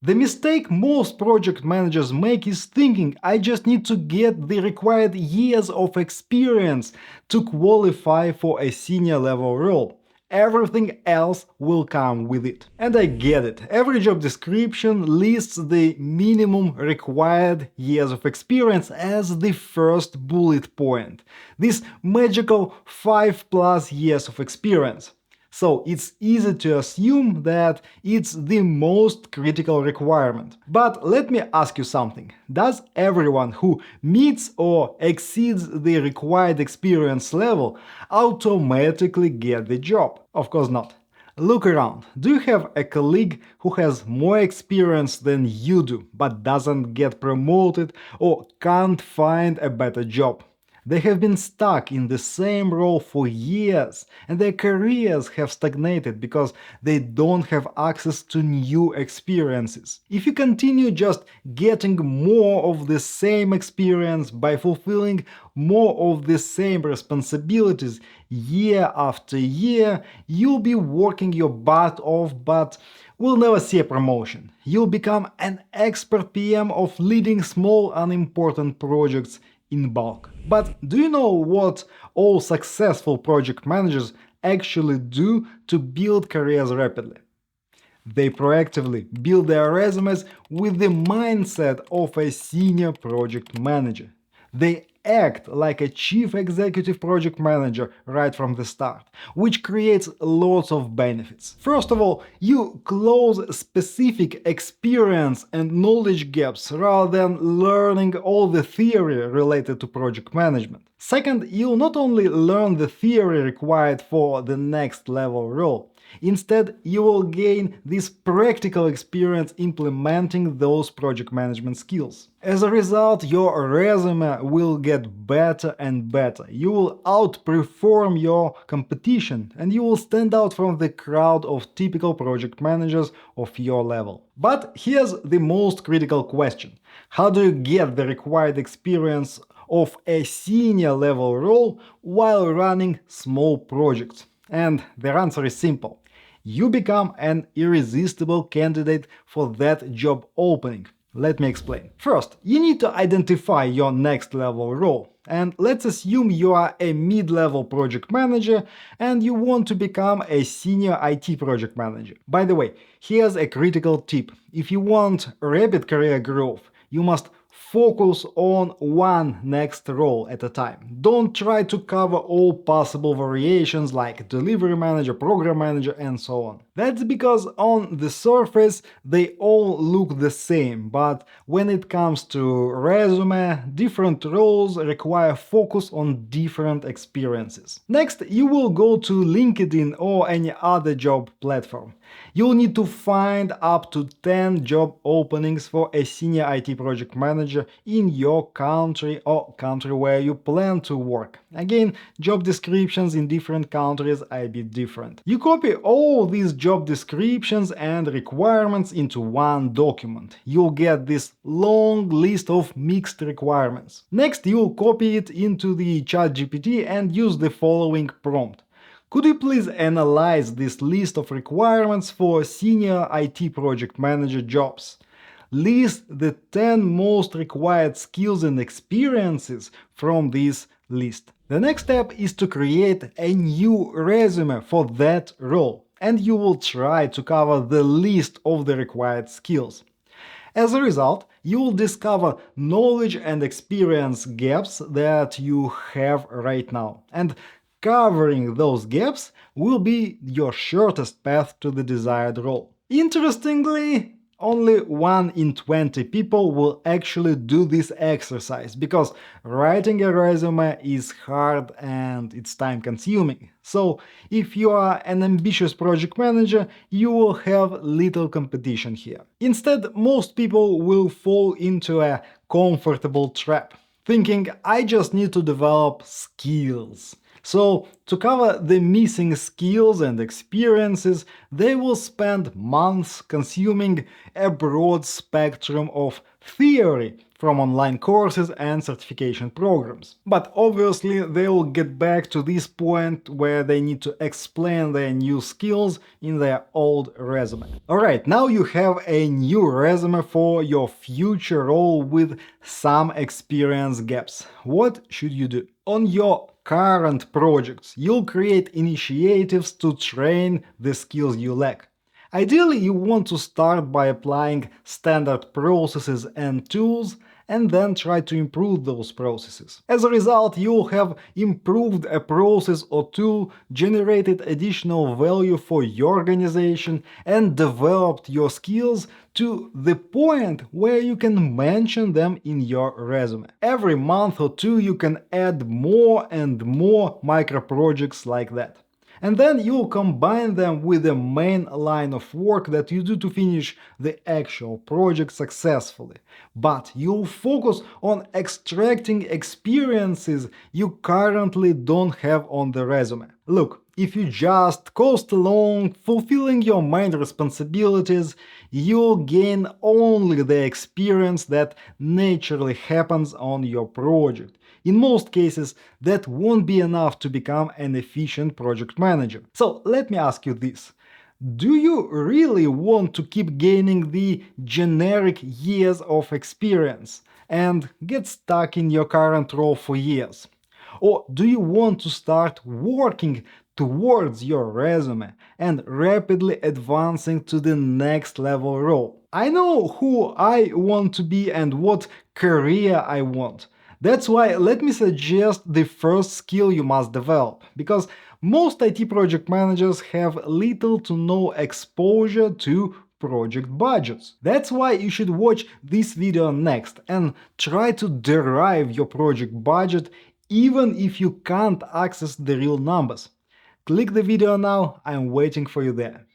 The mistake most project managers make is thinking I just need to get the required years of experience to qualify for a senior level role. Everything else will come with it. And I get it. Every job description lists the minimum required years of experience as the first bullet point. This magical 5+ years of experience. So it's easy to assume that it's the most critical requirement. But let me ask you something. Does everyone who meets or exceeds the required experience level automatically get the job? Of course not. Look around. Do you have a colleague who has more experience than you do, but doesn't get promoted or can't find a better job? They have been stuck in the same role for years, and their careers have stagnated because they don't have access to new experiences. If you continue just getting more of the same experience by fulfilling more of the same responsibilities year after year, you'll be working your butt off but will never see a promotion. You'll become an expert PM of leading small unimportant projects in bulk. But do you know what all successful project managers actually do to build careers rapidly? They proactively build their resumes with the mindset of a senior project manager. They act like a chief executive project manager right from the start, which creates lots of benefits. First of all, you close specific experience and knowledge gaps rather than learning all the theory related to project management. Second, you'll not only learn the theory required for the next level role, instead, you will gain this practical experience implementing those project management skills. As a result, your resume will get better and better. You will outperform your competition and you will stand out from the crowd of typical project managers of your level. But here's the most critical question. How do you get the required experience of a senior level role while running small projects? And the answer is simple. You become an irresistible candidate for that job opening. Let me explain. First, you need to identify your next level role. And let's assume you are a mid-level project manager and you want to become a senior IT project manager. By the way, here's a critical tip. If you want rapid career growth, you must focus on one next role at a time. Don't try to cover all possible variations like delivery manager, program manager, and so on. That's because on the surface they all look the same, but when it comes to resume, different roles require focus on different experiences. Next, you will go to LinkedIn or any other job platform. You'll need to find up to 10 job openings for a senior IT project manager in your country or country where you plan to work. Again, job descriptions in different countries are a bit different. You copy all these job descriptions and requirements into one document. You'll get this long list of mixed requirements. Next, you'll copy it into the ChatGPT and use the following prompt. Could you please analyze this list of requirements for senior IT project manager jobs? List the 10 most required skills and experiences from this list. The next step is to create a new resume for that role, and you will try to cover the list of the required skills. As a result, you will discover knowledge and experience gaps that you have right now, and covering those gaps will be your shortest path to the desired role. Interestingly, only 1 in 20 people will actually do this exercise, because writing a resume is hard and it's time-consuming. So, if you are an ambitious project manager, you will have little competition here. Instead, most people will fall into a comfortable trap, thinking I just need to develop skills. So, to cover the missing skills and experiences, they will spend months consuming a broad spectrum of theory from online courses and certification programs. But obviously, they will get back to this point where they need to explain their new skills in their old resume. Alright, now you have a new resume for your future role with some experience gaps. What should you do? On your current projects, you'll create initiatives to train the skills you lack. Ideally, you want to start by applying standard processes and tools and then try to improve those processes. As a result, you'll have improved a process or tool, generated additional value for your organization, and developed your skills to the point where you can mention them in your resume. Every month or two, you can add more and more micro projects like that. And then you'll combine them with the main line of work that you do to finish the actual project successfully. But you'll focus on extracting experiences you currently don't have on the resume. Look, if you just coast along, fulfilling your main responsibilities, you'll gain only the experience that naturally happens on your project. In most cases, that won't be enough to become an efficient project manager. So let me ask you this. Do you really want to keep gaining the generic years of experience and get stuck in your current role for years? Or do you want to start working towards your resume and rapidly advancing to the next level role? I know who I want to be and what career I want. That's why let me suggest the first skill you must develop, because most IT project managers have little to no exposure to project budgets. That's why you should watch this video next and try to derive your project budget even if you can't access the real numbers. Click the video now, I'm waiting for you there.